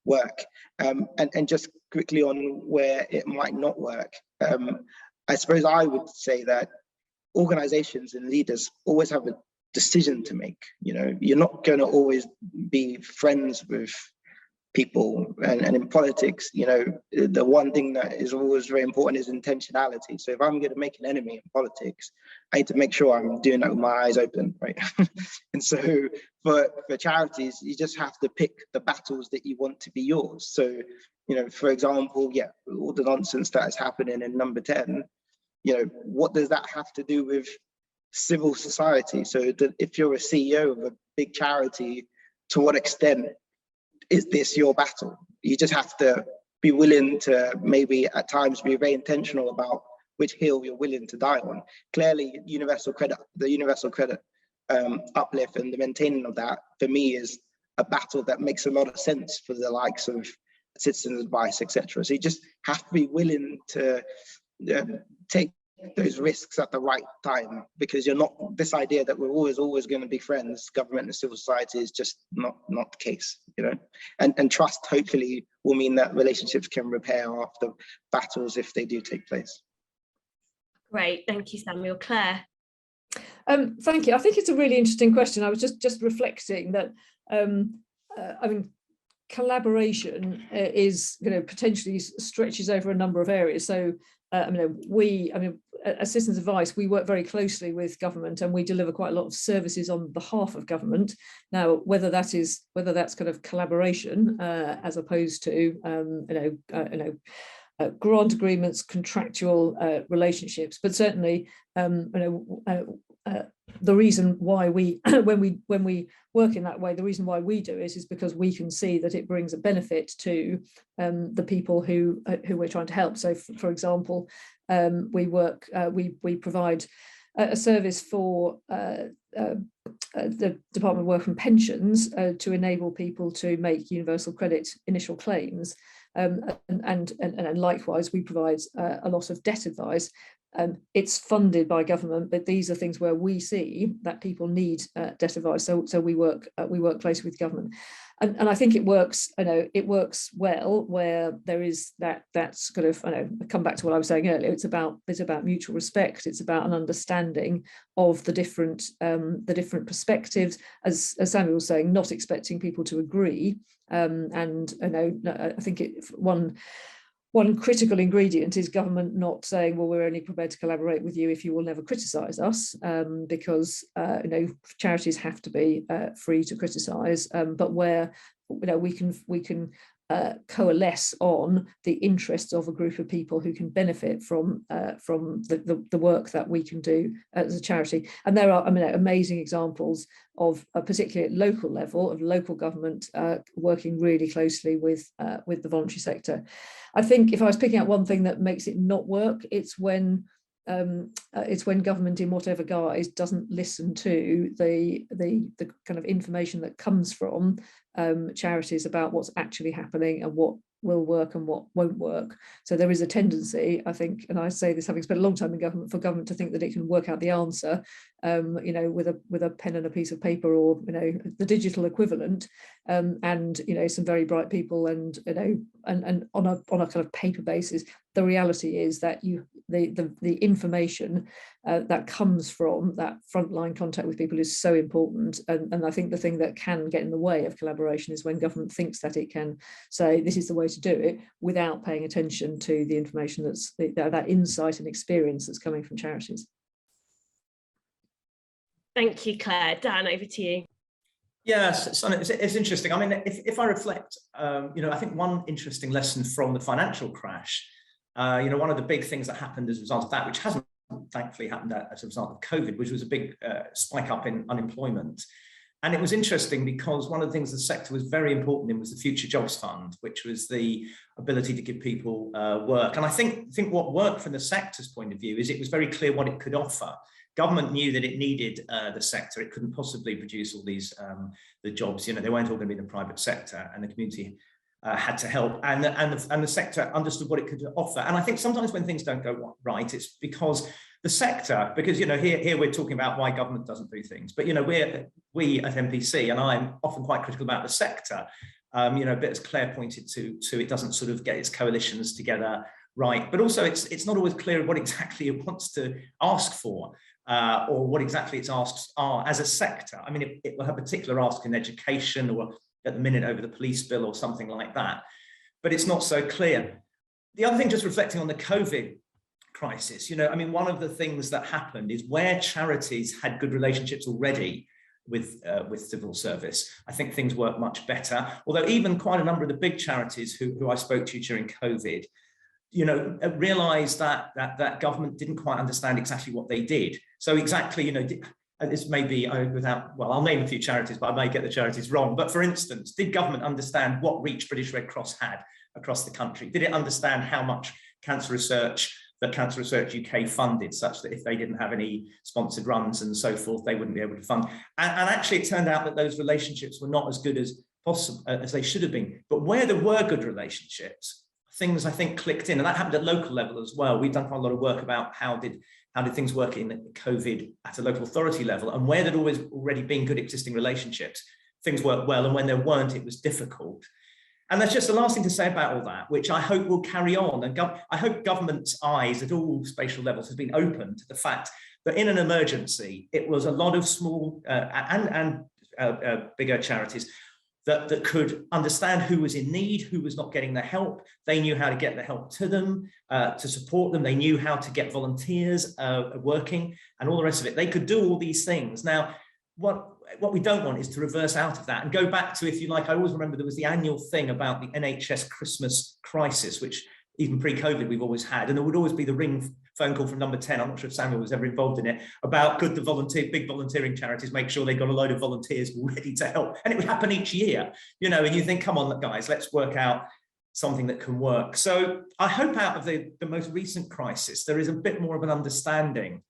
work. And just quickly on where it might not work, I suppose I would say that organizations and leaders always have a decision to make. You're not going to always be friends with people, and in politics, the one thing that is always very important is intentionality. So if I'm going to make an enemy in politics, I need to make sure I'm doing that with my eyes open, right? And so for charities, you just have to pick the battles that you want to be yours. So for example, all the nonsense that is happening in number 10, what does that have to do with civil society? So that if you're a CEO of a big charity, to what extent is this your battle? You just have to be willing to maybe at times be very intentional about which hill you're willing to die on. Clearly, the universal credit uplift and the maintaining of that, for me, is a battle that makes a lot of sense for the likes of citizens' advice, etc. So you just have to be willing to take those risks at the right time, because you're not, this idea that we're always going to be friends, government and civil society, is just not the case, and trust hopefully will mean that relationships can repair after battles if they do take place. Great, thank you, Samuel. Claire. Thank you. I think it's a really interesting question. I was just reflecting that I mean, collaboration is, potentially stretches over a number of areas. So, as Citizens Advice, we work very closely with government, and we deliver quite a lot of services on behalf of government. Now, whether that's kind of collaboration as opposed to grant agreements, contractual relationships, but certainly the reason why we when we work in that way, the reason why we do it is because we can see that it brings a benefit to the people who we're trying to help. So, for example, we provide a service for the Department of Work and Pensions to enable people to make universal credit initial claims, and likewise we provide a lot of debt advice. It's funded by government, but these are things where we see that people need debt advice. So we work closely with government, and I think it works. It works well where there is that's kind of. I come back to what I was saying earlier. It's about mutual respect. It's about an understanding of the different perspectives. As Samuel was saying, not expecting people to agree. And I think one critical ingredient is government not saying, well, we're only prepared to collaborate with you if you will never criticise us, because charities have to be free to criticise, but where we can coalesce on the interests of a group of people who can benefit from the work that we can do as a charity. And there are amazing examples of, particularly at local level, of local government working really closely with the voluntary sector. I think if I was picking out one thing that makes it not work, it's when government, in whatever guise, doesn't listen to the kind of information that comes from charities about what's actually happening and what will work and what won't work. So there is a tendency, I think, and I say this having spent a long time in government, for government to think that it can work out the answer, with a pen and a piece of paper, or the digital equivalent, and some very bright people, and on a kind of paper basis. The reality is that the information that comes from that frontline contact with people is so important, and I think the thing that can get in the way of collaboration is when government thinks that it can say this is the way to do it without paying attention to the information that's that insight and experience that's coming from charities. Thank you, Claire. Dan, over to you. Yes, so it's interesting. I mean, if I reflect, I think one interesting lesson from the financial crash, one of the big things that happened as a result of that, which hasn't thankfully happened as a result of COVID, which was a big spike up in unemployment. And it was interesting because one of the things the sector was very important in was the Future Jobs Fund, which was the ability to give people work. And I think what worked from the sector's point of view is it was very clear what it could offer. Government knew that it needed the sector. It couldn't possibly produce all these the jobs. They weren't all going to be in the private sector, and the community had to help. And the sector understood what it could offer. And I think sometimes when things don't go right, it's because the sector, because here we're talking about why government doesn't do things, but we at NPC, and I'm often quite critical about the sector. A bit as Claire pointed to it doesn't sort of get its coalitions together right, but also it's not always clear what exactly it wants to ask for. Or what exactly its asks are as a sector. I mean, it will have a particular ask in education, or at the minute over the police bill or something like that, but it's not so clear. The other thing, just reflecting on the COVID crisis, one of the things that happened is where charities had good relationships already with civil service, I think things work much better. Although even quite a number of the big charities who I spoke to during COVID, realized that government didn't quite understand exactly what they did. So exactly, this may be I'll name a few charities, but I may get the charities wrong. But for instance, did government understand what reach British Red Cross had across the country? Did it understand how much Cancer Research UK funded, such that if they didn't have any sponsored runs and so forth, they wouldn't be able to fund? And actually, it turned out that those relationships were not as good as possible as they should have been. But where there were good relationships, things I think clicked in, and that happened at local level as well. We've done quite a lot of work about how did things work in COVID at a local authority level, and where there'd already been good existing relationships, things worked well, and when there weren't, it was difficult. And that's just the last thing to say about all that, which I hope will carry on. And I hope government's eyes at all spatial levels has been open to the fact that in an emergency, it was a lot of small and bigger charities that could understand who was in need, who was not getting the help. They knew how to get the help to them, to support them. They knew how to get volunteers working and all the rest of it. They could do all these things. Now, what we don't want is to reverse out of that and go back to, if you like, I always remember there was the annual thing about the NHS Christmas crisis, which even pre-COVID we've always had, and there would always be the ring phone call from number 10, I'm not sure if Samuel was ever involved in it, about could the big volunteering charities make sure they got a load of volunteers ready to help. And it would happen each year, you know, and you think, come on, guys, let's work out something that can work. So I hope out of the most recent crisis, there is a bit more of an understanding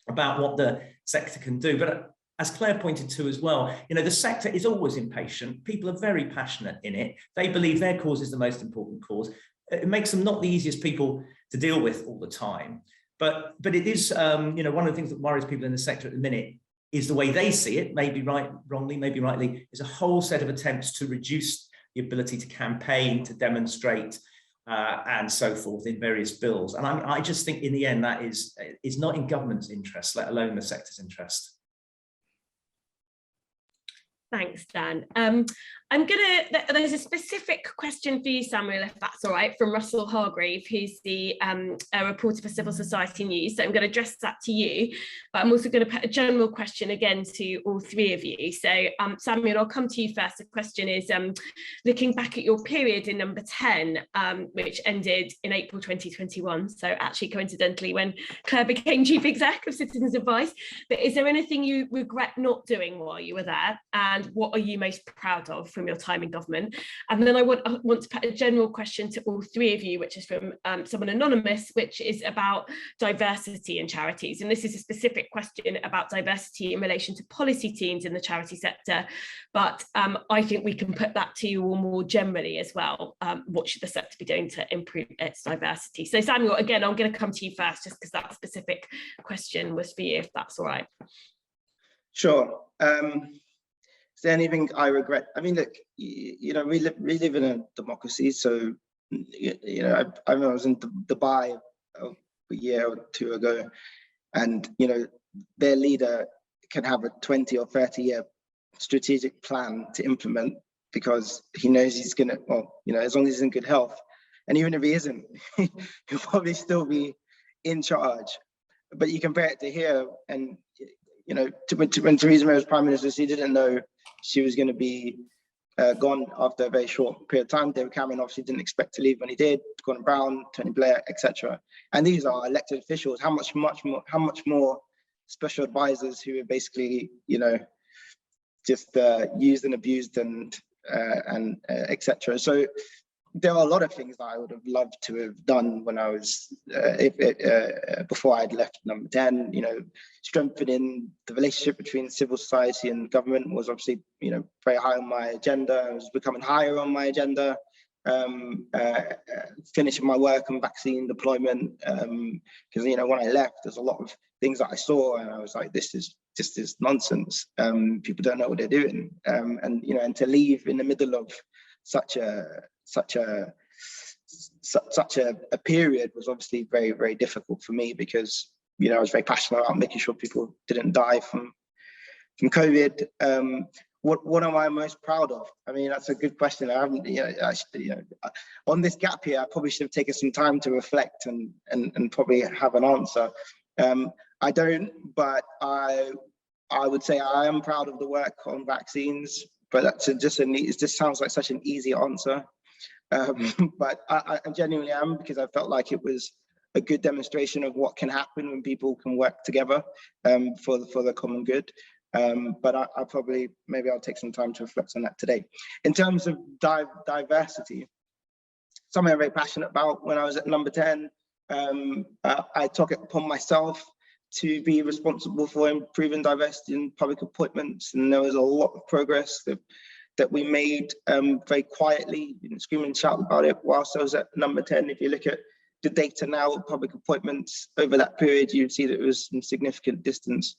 about what the sector can do. But as Claire pointed to as well, you know, the sector is always impatient. People are very passionate in it. They believe their cause is the most important cause. It makes them not the easiest people to deal with all the time. But it is, you know, one of the things that worries people in the sector at the minute is the way they see it, maybe wrongly, maybe rightly, is a whole set of attempts to reduce the ability to campaign, to demonstrate, and so forth in various bills. And I just think in the end that is not in government's interest, let alone the sector's interest. Thanks, Dan. There's a specific question for you, Samuel, if that's all right, from Russell Hargrave, who's the a reporter for Civil Society News. So I'm going to address that to you, but I'm also going to put a general question again to all three of you. So Samuel, I'll come to you first. The question is, looking back at your period in number 10, which ended in April 2021, so actually coincidentally when Claire became Chief Exec of Citizens Advice, but is there anything you regret not doing while you were there? And what are you most proud of from your time in government? And then I want to put a general question to all three of you, which is from someone anonymous, which is about diversity in charities. And this is a specific question about diversity in relation to policy teams in the charity sector. But I think we can put that to you all more generally as well. What should the sector be doing to improve its diversity? So Samuel, again, I'm going to come to you first, just because that specific question was for you, if that's all right. Sure. Is there anything I regret? I mean, look, you know, we live in a democracy. So, you know, I remember I was in Dubai a year or two ago, and, you know, their leader can have a 20 or 30-year strategic plan to implement because he knows he's going to, well, you know, as long as he's in good health. And even if he isn't, he'll probably still be in charge. But you compare it to here, and, you know, when Theresa May was Prime Minister, she didn't know she was going to be gone after a very short period of time. David Cameron obviously didn't expect to leave when he did. Gordon Brown, Tony Blair, etc. And these are elected officials. How much more special advisors who are basically, you know, just used and abused and etc. So there are a lot of things that I would have loved to have done when I was before I'd left number 10. You know, strengthening the relationship between civil society and government was obviously, you know, very high on my agenda. It was becoming higher on my agenda. Finishing my work on vaccine deployment, because, you know, when I left, there's a lot of things that I saw and I was like, this is nonsense. People don't know what they're doing, and, you know, and to leave in the middle of such a period was obviously very, very difficult for me, because, you know, I was very passionate about making sure people didn't die from COVID. What am I most proud of? I mean, that's a good question. I haven't, you know, on this gap here, I probably should have taken some time to reflect and probably have an answer. I don't, but I would say I am proud of the work on vaccines, but that's it just sounds like such an easy answer. But I genuinely am, because I felt like it was a good demonstration of what can happen when people can work together for the common good. But I probably, maybe I'll take some time to reflect on that today. In terms of diversity, something I'm very passionate about. When I was at number 10, I took it upon myself to be responsible for improving diversity in public appointments, and there was a lot of progress that we made very quietly, didn't scream and shout about it whilst I was at number 10. If you look at the data now of public appointments over that period, you'd see that there was some significant distance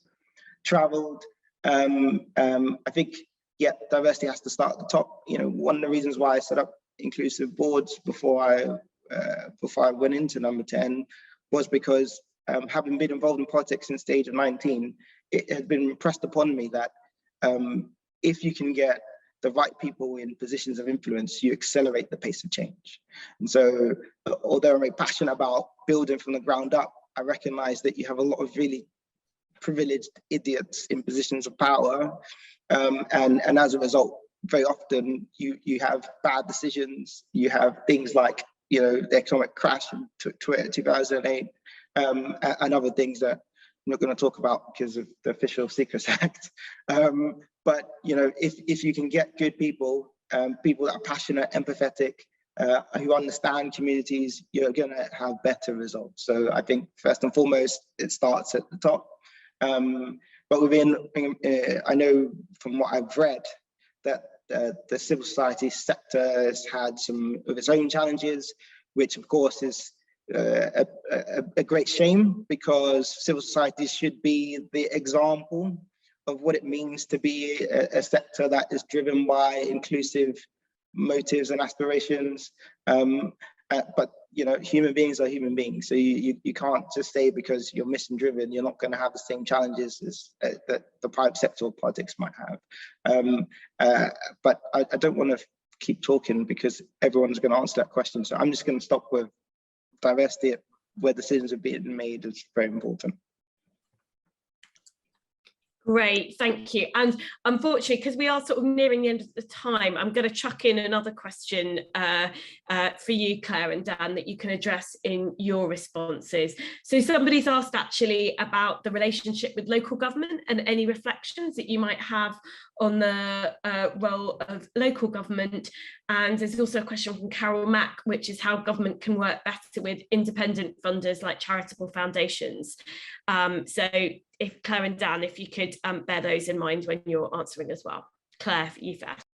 travelled. I think, yeah, diversity has to start at the top. You know, one of the reasons why I set up inclusive boards before I went into number 10 was because, having been involved in politics since the age of 19, it had been impressed upon me that if you can get the right people in positions of influence, you accelerate the pace of change. And so, although I'm very passionate about building from the ground up, I recognize that you have a lot of really privileged idiots in positions of power. And as a result, very often you have bad decisions. You have things like, you know, the economic crash in 2008, and other things that I'm not going to talk about because of the Official Secrets Act. But, you know, if you can get good people, people that are passionate, empathetic, who understand communities, you're going to have better results. So I think first and foremost, it starts at the top. But within, I know from what I've read that the civil society sector has had some of its own challenges, which of course is a great shame, because civil society should be the example of what it means to be a sector that is driven by inclusive motives and aspirations. But you know, human beings are human beings, so you can't just say because you're mission driven you're not going to have the same challenges as that the private sector or politics might have. But I don't want to keep talking because everyone's going to answer that question, so I'm just going to stop with diversity where decisions are being made is very important. Great, thank you. And unfortunately, because we are sort of nearing the end of the time, I'm going to chuck in another question for you, Claire and Dan, that you can address in your responses. So somebody's asked actually about the relationship with local government and any reflections that you might have on the role of local government. And there's also a question from Carol Mack, which is how government can work better with independent funders like charitable foundations. So if Claire and Dan, if you could bear those in mind when you're answering as well. Claire, you first.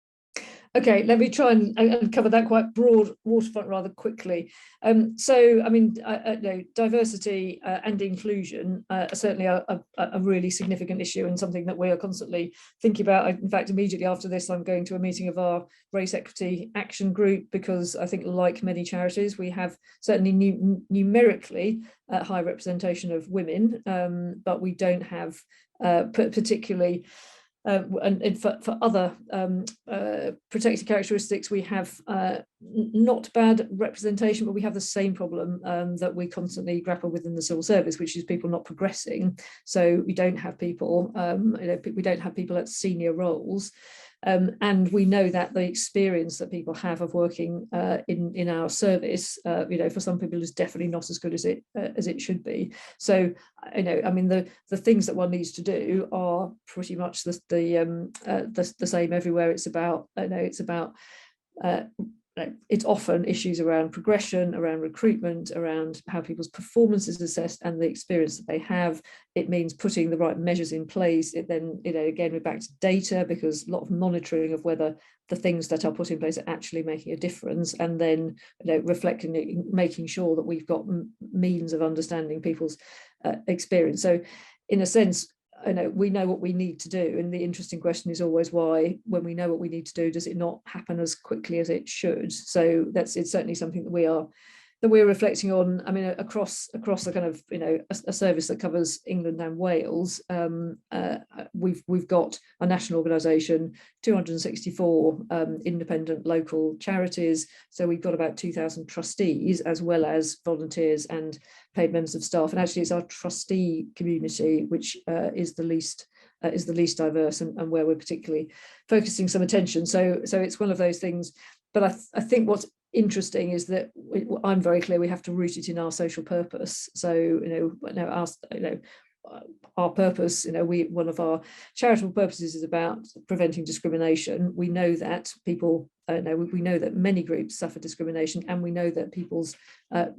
Okay, let me try and cover that quite broad waterfront rather quickly. So, I mean, diversity and inclusion are certainly a really significant issue and something that we are constantly thinking about. In fact, immediately after this, I'm going to a meeting of our Race Equity Action Group, because I think, like many charities, we have certainly numerically high representation of women, but we don't have particularly and for other protected characteristics, we have not bad representation, but we have the same problem that we constantly grapple with in the civil service, which is people not progressing. So we don't have people, we don't have people at senior roles. And we know that the experience that people have of working in our service, for some people is definitely not as good as it should be. So, I mean, the things that one needs to do are pretty much the same everywhere. It's about, it's often issues around progression, around recruitment, around how people's performance is assessed and the experience that they have. It means putting the right measures in place. It then, again, we're back to data, because a lot of monitoring of whether the things that are put in place are actually making a difference, and then reflecting, making sure that we've got means of understanding people's experience. So in a sense, we know what we need to do, and the interesting question is always why, when we know what we need to do, does it not happen as quickly as it should? So it's certainly something that we're reflecting on. I mean, across a kind of a service that covers England and Wales, we've got a national organisation, 264 independent local charities. So we've got about 2,000 trustees, as well as volunteers and paid members of staff. And actually, it's our trustee community which is the least diverse, and where we're particularly focusing some attention. So it's one of those things. But I think what's interesting is that I'm very clear we have to root it in our social purpose. So our purpose, one of our charitable purposes is about preventing discrimination. We know that people, we know that many groups suffer discrimination, and we know that people are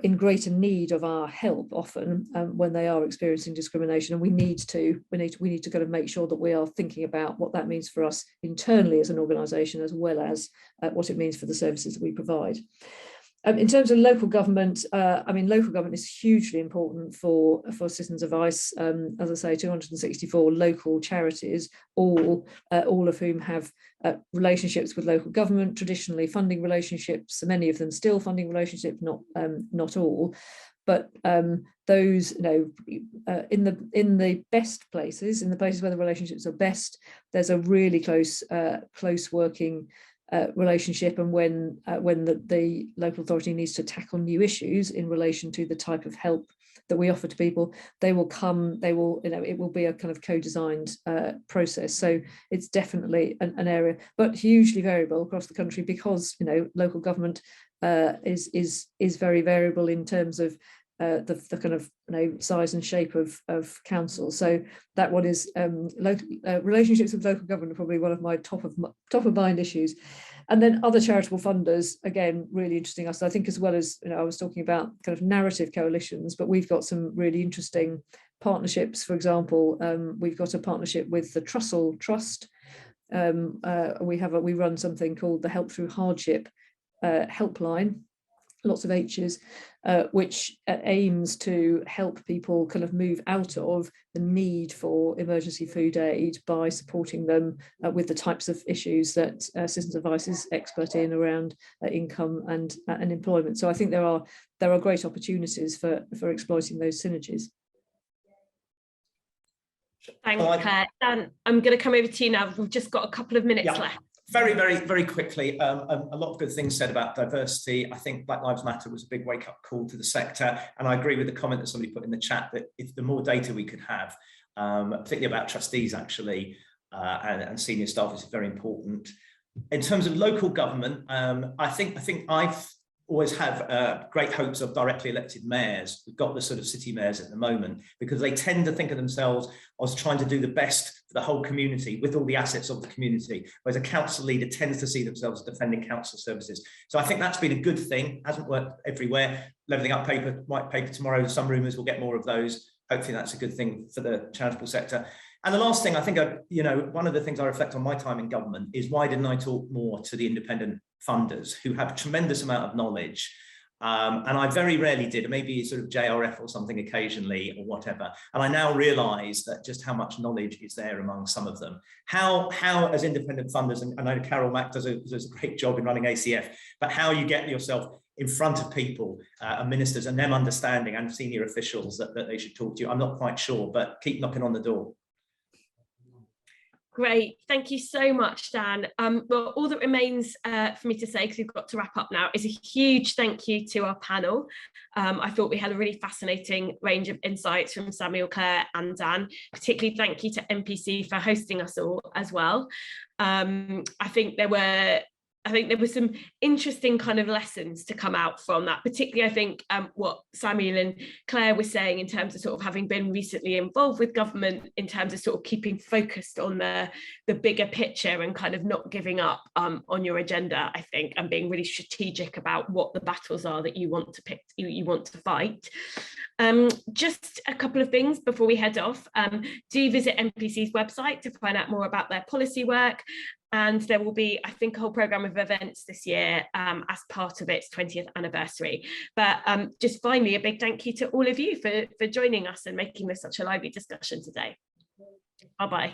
in greater need of our help often when they are experiencing discrimination, and we need to kind of make sure that we are thinking about what that means for us internally as an organisation, as well as what it means for the services that we provide. In terms of local government, I mean, local government is hugely important for citizens of ICE. As I say, 264 local charities, all of whom have relationships with local government, traditionally funding relationships, many of them still funding relationships, not all. but those, in the best places, in the places where the relationships are best, there's a really close working relationship, and when the local authority needs to tackle new issues in relation to the type of help that we offer to people, they will come, it will be a kind of co-designed process. So it's definitely an area, but hugely variable across the country, because local government is very variable in terms of the kind of size and shape of council. So that one is relationships with local government are probably one of my top of mind issues. And then other charitable funders, again, really interesting us. I think, as well as I was talking about kind of narrative coalitions, but we've got some really interesting partnerships. For example, we've got a partnership with the Trussell Trust. We run something called the Help Through Hardship helpline, lots of H's, which aims to help people kind of move out of the need for emergency food aid by supporting them with the types of issues that Citizens Advice is expert in around income and employment. So I think there are great opportunities for exploiting those synergies. Thanks, Claire. Dan, I'm going to come over to you now. We've just got a couple of minutes left. Very, very, very quickly, a lot of good things said about diversity. I think Black Lives Matter was a big wake-up call to the sector, and I agree with the comment that somebody put in the chat that if the more data we could have, particularly about trustees actually, and senior staff, is very important. In terms of local government, I think I've always have great hopes of directly elected mayors. We've got the sort of city mayors at the moment, because they tend to think of themselves as trying to do the best for the whole community with all the assets of the community, whereas a council leader tends to see themselves as defending council services. So I think that's been a good thing. Hasn't worked everywhere. Levelling up white paper tomorrow, some rumours we'll get more of those. Hopefully that's a good thing for the charitable sector. And the last thing, I think, one of the things I reflect on my time in government is, why didn't I talk more to the independent funders who have a tremendous amount of knowledge? And I very rarely did, maybe sort of JRF or something occasionally or whatever. And I now realise that just how much knowledge is there among some of them. How as independent funders, and I know Carol Mack does a great job in running ACF, but how you get yourself in front of people and ministers and them understanding, and senior officials that they should talk to you, I'm not quite sure, but keep knocking on the door. Great, thank you so much, Dan. Well, all that remains for me to say, because we've got to wrap up now, is a huge thank you to our panel. I thought we had a really fascinating range of insights from Samuel, Claire and Dan. Particularly thank you to NPC for hosting us all as well. I think there were some interesting kind of lessons to come out from that, particularly I think what Samuel and Claire were saying in terms of sort of having been recently involved with government, in terms of sort of keeping focused on the bigger picture and kind of not giving up on your agenda, I think, and being really strategic about what the battles are that you want to pick, you want to fight. Just a couple of things before we head off. Do visit NPC's website to find out more about their policy work. And there will be, I think, a whole programme of events this year as part of its 20th anniversary. But just finally, a big thank you to all of you for joining us and making this such a lively discussion today. Bye-bye.